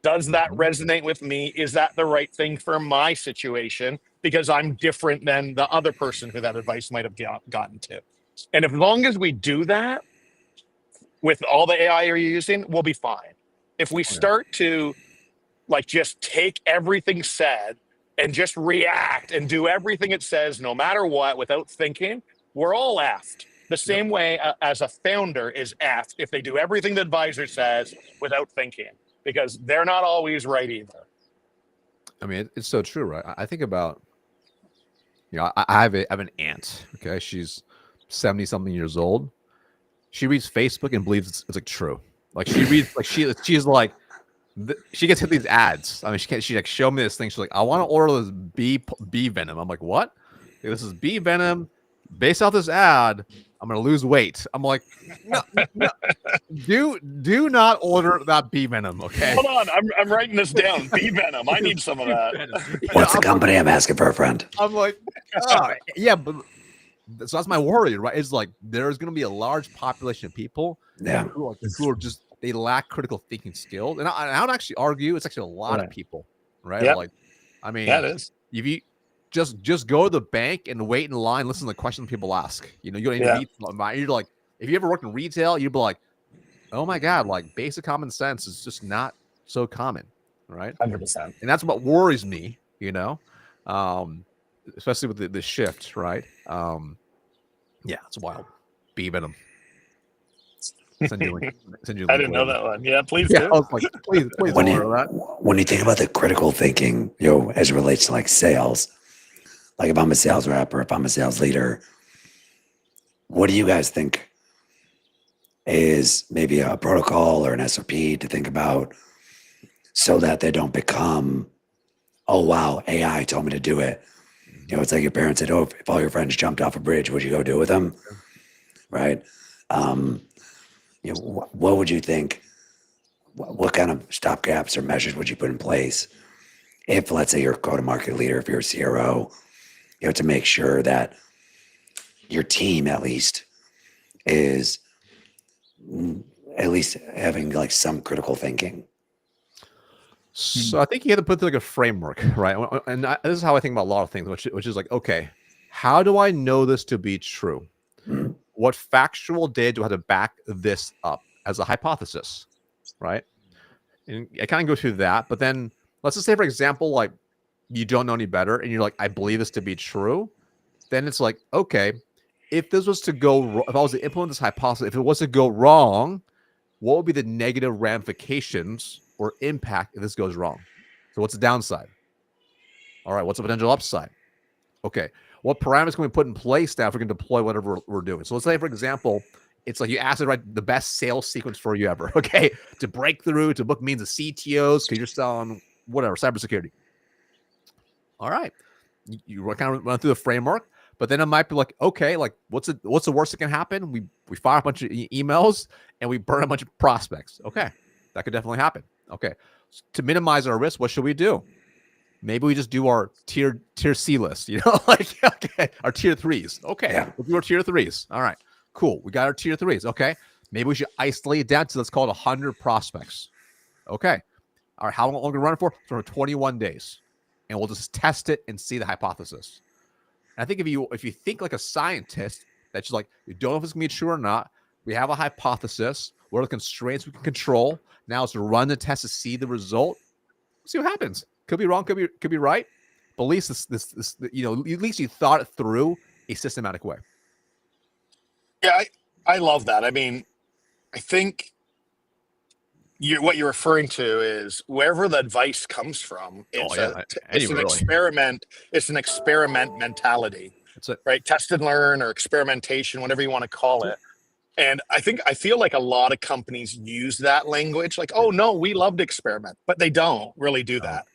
[SPEAKER 3] Does that resonate with me? Is that the right thing for my situation? Because I'm different than the other person who that advice might have gotten to. And as long as we do that with all the AI you're using, we'll be fine. If we start to like just take everything said and just react and do everything it says, no matter what, without thinking, we're all effed. The same way as a founder is effed if they do everything the advisor says without thinking, because they're not always right either.
[SPEAKER 2] I mean, it's so true, right? I think about, I have an aunt. Okay, she's 70-something years old. She reads Facebook and believes it's like true. Like she reads, like she's like, she gets hit these ads. I mean, she like show me this thing. She's like, I want to order this bee venom. I'm like, what? This is bee venom. Based off this ad, I'm gonna lose weight. I'm like, no. Do not order that bee venom, okay?
[SPEAKER 3] Hold on, I'm writing this down. Bee venom. I need some of that.
[SPEAKER 1] What's the company? I'm asking for a friend.
[SPEAKER 2] I'm like, yeah, but so that's my worry, right? It's like there's gonna be a large population of people who are just, they lack critical thinking skills. And I would actually argue it's actually a lot of people, right?
[SPEAKER 3] Yep.
[SPEAKER 2] Like, I mean,
[SPEAKER 3] That is.
[SPEAKER 2] if you just go to the bank and wait in line, listen to the questions people ask. You don't need to meet. You're like, if you ever worked in retail, you'd be like, oh my God, like basic common sense is just not so common, right?
[SPEAKER 3] 100%.
[SPEAKER 2] And that's what worries me, especially with the shift, right? Yeah, it's wild. Bee venom. Send you
[SPEAKER 3] I didn't know that one. Yeah, please
[SPEAKER 2] Yeah,
[SPEAKER 3] do.
[SPEAKER 2] I was like, please
[SPEAKER 1] When
[SPEAKER 2] order that.
[SPEAKER 1] when you think about the critical thinking, as it relates to like sales, like if I'm a sales rep or if I'm a sales leader, what do you guys think is maybe a protocol or an SOP to think about so that they don't become, oh wow, AI told me to do it. It's like your parents said, oh, if all your friends jumped off a bridge, would you go do it with them? Right. What would you think? What kind of stopgaps or measures would you put in place if, let's say, you're a go-to-market leader, if you're a CRO, to make sure that your team at least is at least having like some critical thinking?
[SPEAKER 2] So I think you have to put like a framework, right? And this is how I think about a lot of things, which is like, okay, how do I know this to be true?
[SPEAKER 1] Mm-hmm.
[SPEAKER 2] What factual data do I have to back this up as a hypothesis, right? And I kind of go through that, but then let's just say, for example, like you don't know any better and you're like, I believe this to be true. Then it's like, okay, if this was to go, if I was to implement this hypothesis, if it was to go wrong, what would be the negative ramifications or impact if this goes wrong? So what's the downside? All right, what's the potential upside? Okay, what parameters can we put in place now if we can deploy whatever we're doing? So let's say, for example, it's like you asked it, right, the best sales sequence for you ever. Okay, to break through, to book means the CTOs because you're selling whatever, cybersecurity. All right. You kind of run through the framework, but then it might be like, okay, like what's the worst that can happen? We fire a bunch of emails and we burn a bunch of prospects. Okay. That could definitely happen. Okay. So to minimize our risk, what should we do? Maybe we just do our tier C list, like, okay, our tier 3s. Okay.
[SPEAKER 1] Yeah.
[SPEAKER 2] We'll do our tier 3s. All right, cool. We got our tier 3s. Okay. Maybe we should isolate it down to, let's call it 100 prospects. Okay. All right. How long are we going to run it for? For 21 days. And we'll just test it and see the hypothesis. And I think if you think like a scientist, that you don't know if it's going to be true or not. We have a hypothesis. What are the constraints we can control? Now it's to run the test to see the result. See what happens. Could be wrong, could be right. But at least this at least you thought it through a systematic way.
[SPEAKER 3] Yeah, I love that. I mean, I think what you're referring to is wherever the advice comes from. It's an experiment. It's an experiment mentality.
[SPEAKER 2] That's it.
[SPEAKER 3] Right? Test and learn or experimentation, whatever you want to call it. And I feel like a lot of companies use that language, like, oh no, we love to experiment, but they don't really do that.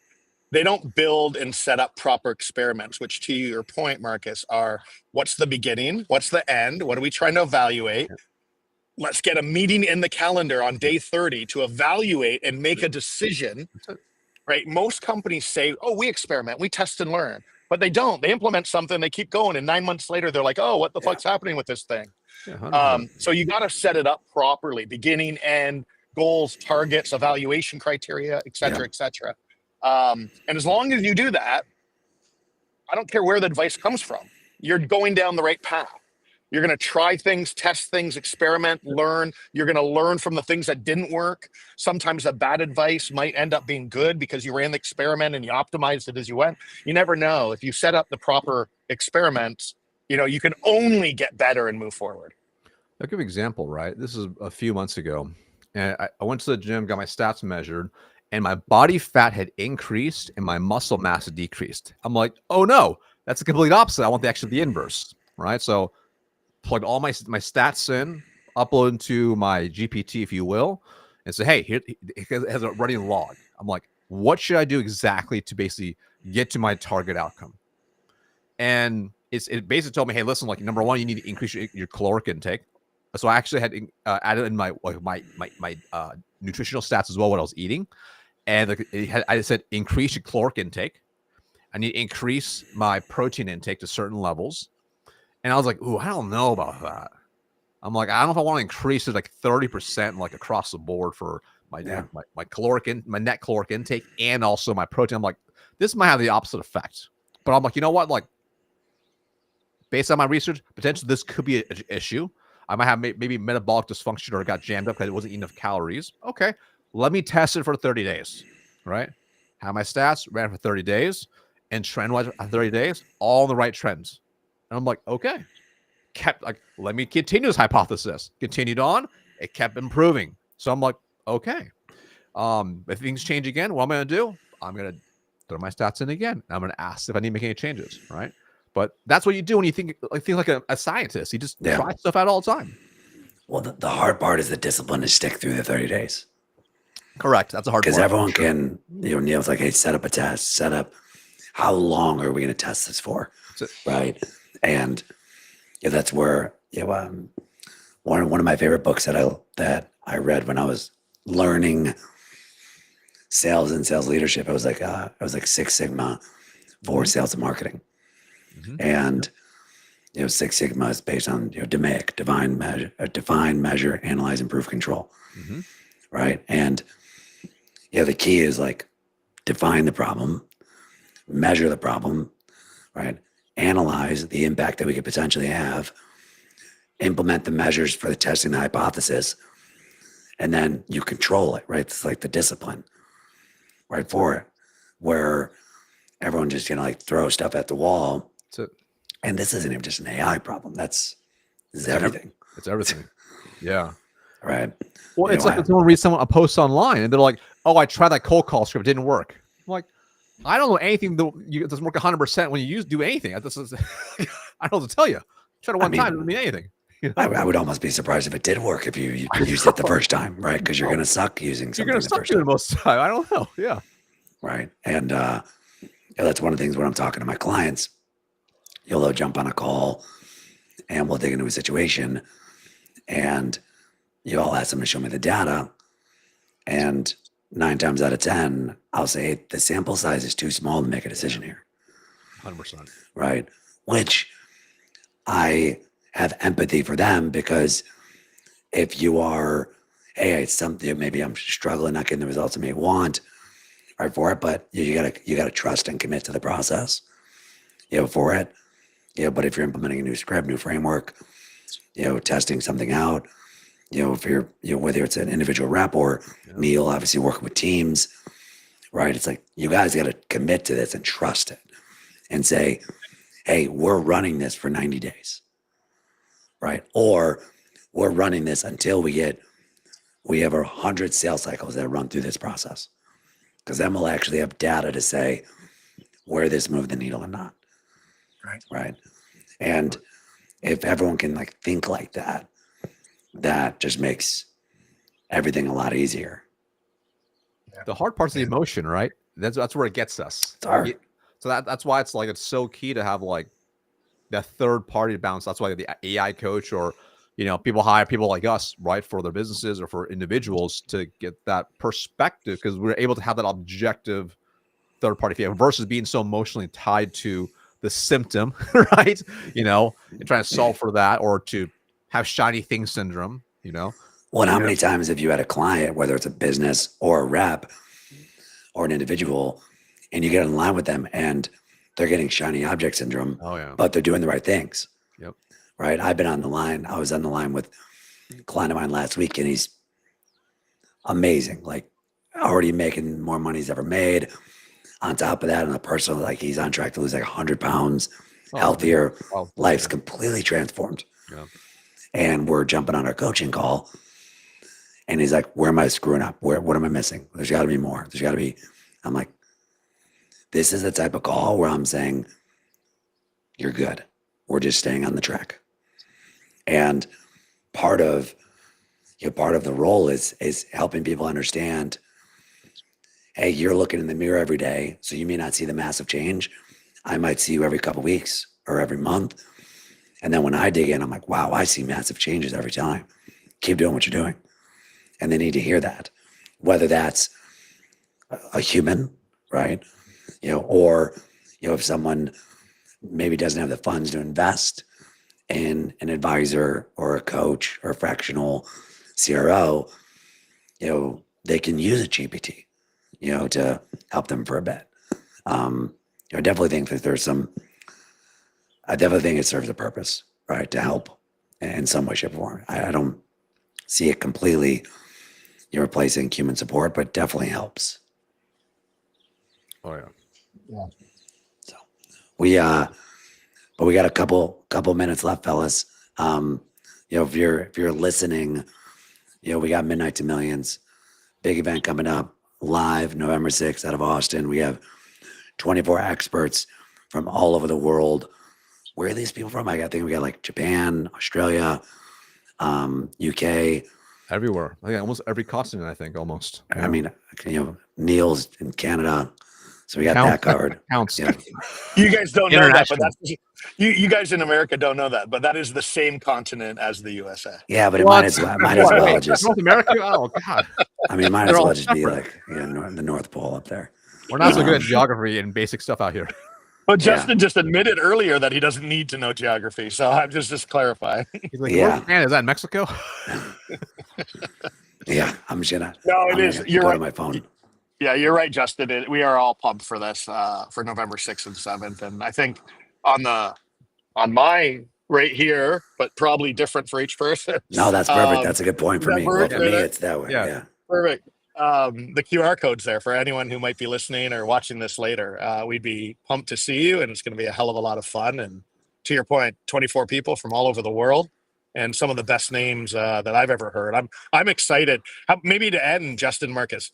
[SPEAKER 3] They don't build and set up proper experiments, which, to your point, Marcus, are what's the beginning? What's the end? What are we trying to evaluate? Let's get a meeting in the calendar on day 30 to evaluate and make a decision, right? Most companies say, oh, we experiment, we test and learn, but they don't. They implement something, they keep going, and 9 months later, they're like, oh, what the fuck's happening with this thing? So you got to set it up properly, beginning, end, goals, targets, evaluation criteria, et cetera, et cetera. And as long as you do that, I don't care where the advice comes from. You're going down the right path. You're going to try things, test things, experiment, learn. You're going to learn from the things that didn't work. Sometimes the bad advice might end up being good because you ran the experiment and you optimized it as you went. You never know. If you set up the proper experiments, you can only get better and move forward.
[SPEAKER 2] I'll give you an example, right? This is a few months ago. And I went to the gym, got my stats measured, and my body fat had increased and my muscle mass had decreased. I'm like, oh no, that's the complete opposite. I want the inverse, right? So plugged all my stats in, upload into my GPT, if you will, and say, hey, here it has a running log. I'm like, what should I do exactly to basically get to my target outcome? And it basically told me, hey, listen, like, number one, you need to increase your caloric intake. So I actually had added in my nutritional stats as well, what I was eating. And I said, increase your caloric intake. I need to increase my protein intake to certain levels. And I was like, ooh, I don't know about that. I'm like, I don't know if I want to increase it like 30% like across the board for my net caloric intake and also my protein. I'm like, this might have the opposite effect. But I'm like, you know what? Like, based on my research, potentially this could be an issue. I might have maybe metabolic dysfunction or it got jammed up because it wasn't enough calories. Okay, let me test it for 30 days, right? Have my stats, ran for 30 days, and trend-wise, 30 days, all the right trends. And I'm like, okay. Let me continue this hypothesis. Continued on, it kept improving. So I'm like, okay. If things change again, what am I going to do? I'm going to throw my stats in again. I'm going to ask if I need to make any changes, right? But that's what you do when you think like a scientist. You just try stuff out all the time.
[SPEAKER 1] Well, the hard part is the discipline to stick through the 30 days.
[SPEAKER 2] Correct. That's a hard part.
[SPEAKER 1] Because everyone can, Neil's like, hey, set up a test, set up how long are we going to test this for? Right. And that's where, one of my favorite books that I read when I was learning sales and sales leadership, it was like Six Sigma for sales and marketing. Mm-hmm. And Six Sigma is based on DMAIC, define, measure, analyze, improve, control. Mm-hmm. Right. And the key is like define the problem, measure the problem, right? Analyze the impact that we could potentially have, implement the measures for the testing the hypothesis, and then you control it, right? It's like the discipline, right, for it, where everyone just throw stuff at the wall.
[SPEAKER 2] That's it.
[SPEAKER 1] And this isn't even just an AI problem. This is everything.
[SPEAKER 2] It's everything. Yeah.
[SPEAKER 1] Right.
[SPEAKER 2] Well, it's like when someone reads a post online and they're like, oh, I tried that cold call script. It didn't work. I'm like, I don't know anything that doesn't work 100% when you do anything. I don't know what to tell you. Try it one time, it doesn't mean anything.
[SPEAKER 1] I would almost be surprised if it did work if you used it the first time, right? Because you're going to suck using something.
[SPEAKER 2] You're going to suck doing it most of the time. I don't know. Yeah.
[SPEAKER 1] right? And that's one of the things when I'm talking to my clients, they'll jump on a call and we'll dig into a situation, and I'll ask them to show me the data, and 9 times out of 10, I'll say the sample size is too small to make a decision here,
[SPEAKER 2] 100%.
[SPEAKER 1] right? Which I have empathy for them, because if you are, hey, it's something, maybe I'm struggling, not getting the results I may want, right, for it, but you gotta trust and commit to the process, for it, but if you're implementing a new script, new framework, testing something out, if you're, whether it's an individual rep or Neil, obviously working with teams, right? It's like, you guys got to commit to this and trust it and say, hey, we're running this for 90 days, right? Or we're running this until we have 100 sales cycles that run through this process. Because then we'll actually have data to say where this moved the needle or not. Right. And if everyone can think like that, that just makes everything a lot easier.
[SPEAKER 2] The hard part's the emotion, right? That's where it gets us.
[SPEAKER 1] It's hard.
[SPEAKER 2] So that's why it's so key to have that third party balance. That's why the AI coach, or people hire people like us, right, for their businesses or for individuals, to get that perspective, because we're able to have that objective third party feedback versus being so emotionally tied to the symptom, right? And trying to solve for that, or to have shiny thing syndrome,
[SPEAKER 1] Well, how many times have you had a client, whether it's a business or a rep or an individual, and you get in line with them and they're getting shiny object syndrome, but they're doing the right things.
[SPEAKER 2] Yep.
[SPEAKER 1] Right. I was on the line with a client of mine last week, and he's amazing, already making more money he's ever made. On top of that, on the personal, he's on track to lose 100 pounds, healthier, life's completely transformed.
[SPEAKER 2] Yeah.
[SPEAKER 1] And we're jumping on our coaching call, and he's like, where am I screwing up? What am I missing? There's got to be more. There's got to be. I'm like, this is the type of call where I'm saying, you're good. We're just staying on the track. And part of the role is helping people understand, hey, you're looking in the mirror every day, so you may not see the massive change. I might see you every couple of weeks or every month. And then when I dig in, I'm like, wow, I see massive changes every time. Keep doing what you're doing. And they need to hear that, whether that's a human, right? Or, if someone maybe doesn't have the funds to invest in an advisor or a coach or a fractional CRO, they can use a GPT, to help them for a bit. I definitely think that I definitely think it serves a purpose, right? To help in some way, shape, or form. I don't see it completely, replacing human support, but definitely helps.
[SPEAKER 2] Oh yeah.
[SPEAKER 3] Yeah.
[SPEAKER 1] So but we got a couple minutes left, fellas. If you're listening, we got Midnight to Millions, big event coming up live November 6th out of Austin. We have 24 experts from all over the world. Where are these people from? I think we got Japan, Australia, UK,
[SPEAKER 2] everywhere. Almost every continent, I think, almost.
[SPEAKER 1] I mean, Neil's in Canada, so we got that covered.
[SPEAKER 2] Counts.
[SPEAKER 1] Yeah.
[SPEAKER 3] You guys don't know that, but that's you guys in America don't know that, but that is the same continent as the USA.
[SPEAKER 1] Yeah, but it might as well just
[SPEAKER 2] North America. Oh God.
[SPEAKER 1] I mean, might as well just be the North Pole up there.
[SPEAKER 2] We're not so good at geography and basic stuff out here.
[SPEAKER 3] But Justin just admitted earlier that he doesn't need to know geography, so I'm just clarifying.
[SPEAKER 2] He's like, yeah, is that in Mexico?
[SPEAKER 1] Yeah, I'm just gonna.
[SPEAKER 3] No, it is. You're right.
[SPEAKER 1] On my phone.
[SPEAKER 3] Yeah, you're right, Justin. We are all pumped for this for November 6th and 7th, and I think on my right here, but probably different for each person.
[SPEAKER 1] No, that's perfect. That's a good point for me. Well, for me, it's that way. Yeah.
[SPEAKER 3] Perfect. The QR code's there for anyone who might be listening or watching this later. We'd be pumped to see you, and it's going to be a hell of a lot of fun. And to your point, 24 people from all over the world, and some of the best names that I've ever heard. I'm excited. Maybe to end, Justin, Marcus,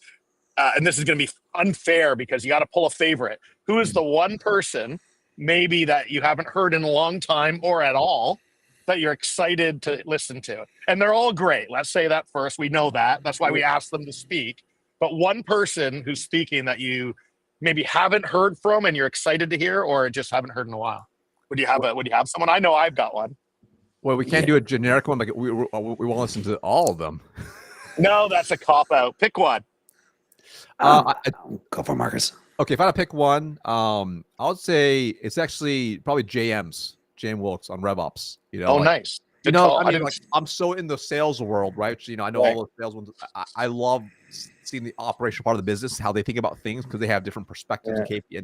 [SPEAKER 3] and this is going to be unfair because you got to pull a favorite. Who is the one person maybe that you haven't heard in a long time or at all that you're excited to listen to? And they're all great. Let's say that first. We know that. That's why we asked them to speak. But one person who's speaking that you maybe haven't heard from and you're excited to hear, or just haven't heard in a while? Would you have someone? I know I've got one.
[SPEAKER 2] Well, we can't do a generic one. Like we want to listen to all of them.
[SPEAKER 3] No, that's a cop out. Pick one.
[SPEAKER 1] Go for Marcus.
[SPEAKER 2] Okay, if I had to pick one, I would say it's actually probably JM Wilkes on RevOps.
[SPEAKER 3] Oh, nice.
[SPEAKER 2] You
[SPEAKER 3] Good
[SPEAKER 2] know,
[SPEAKER 3] call.
[SPEAKER 2] I mean, like, I'm so in the sales world, right? So, I know all those sales ones. I love seeing the operational part of the business, how they think about things, because they have different perspectives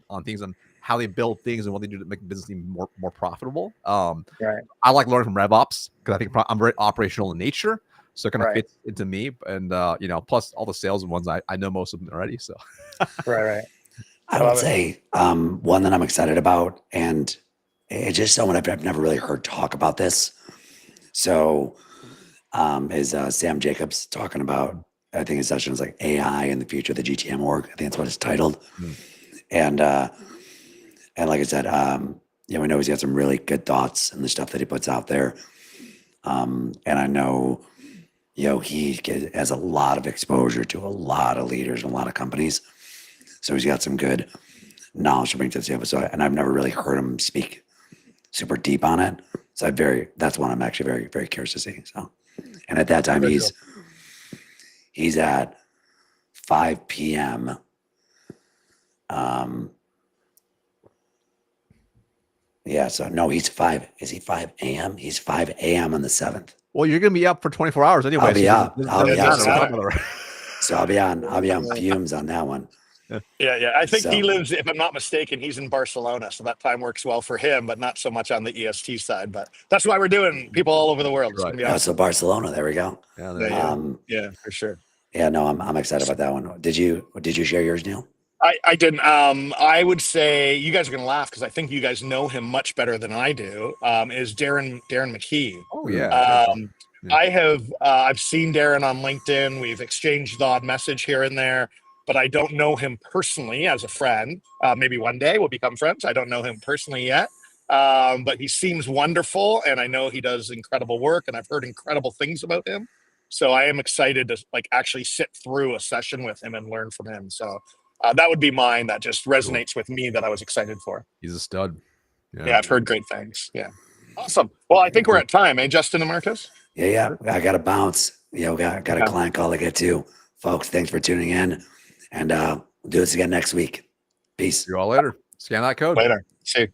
[SPEAKER 2] on things and how they build things and what they do to make the business even more profitable. I like learning from RevOps because I think I'm very operational in nature, so it kind of fits into me. And plus all the sales ones, I know most of them already. So
[SPEAKER 4] right.
[SPEAKER 1] I would say one that I'm excited about, and it's just someone I've never really heard talk about this. So is Sam Jacobs talking about, I think his session is like AI in the future of the GTM org. I think that's what it's titled. And like I said, we know he's got some really good thoughts and the stuff that he puts out there. And I know, he has a lot of exposure to a lot of leaders and a lot of companies. So he's got some good knowledge to bring to the table. So, and I've never really heard him speak super deep on it. So that's one I'm actually very, very curious to see. So, and at that time he's at 5 p.m. So no, he's 5. Is he 5 a.m.? He's 5 a.m. on the 7th.
[SPEAKER 2] Well, you're going to be up for 24 hours anyway.
[SPEAKER 1] I'll be up.
[SPEAKER 2] So
[SPEAKER 1] I'll be on fumes on that one.
[SPEAKER 3] Yeah. I think he lives, if I'm not mistaken, he's in Barcelona. So that time works well for him, but not so much on the EST side. But that's why we're doing people all over the world. It's gonna be awesome.
[SPEAKER 1] So Barcelona, there we go.
[SPEAKER 3] Yeah, for sure.
[SPEAKER 1] Yeah, no, I'm excited about that one. Did you share yours, Neil?
[SPEAKER 3] I didn't. I would say you guys are gonna laugh because I think you guys know him much better than I do. Is Darren McKee?
[SPEAKER 2] Oh yeah.
[SPEAKER 3] I've seen Darren on LinkedIn. We've exchanged the odd message here and there, but I don't know him personally as a friend. Maybe one day we'll become friends. I don't know him personally yet, but he seems wonderful, and I know he does incredible work, and I've heard incredible things about him. So I am excited to actually sit through a session with him and learn from him. So that would be mine. That just resonates with me. That I was excited for.
[SPEAKER 2] He's a stud.
[SPEAKER 3] Yeah, I've heard great things. Yeah, awesome. Well, I think we're at time, Justin and Marcus?
[SPEAKER 1] Yeah. I got to bounce. Got a client call to get to. Folks, thanks for tuning in. And we'll do this again next week. Peace.
[SPEAKER 2] See you all later. Scan that code.
[SPEAKER 3] Later. See you.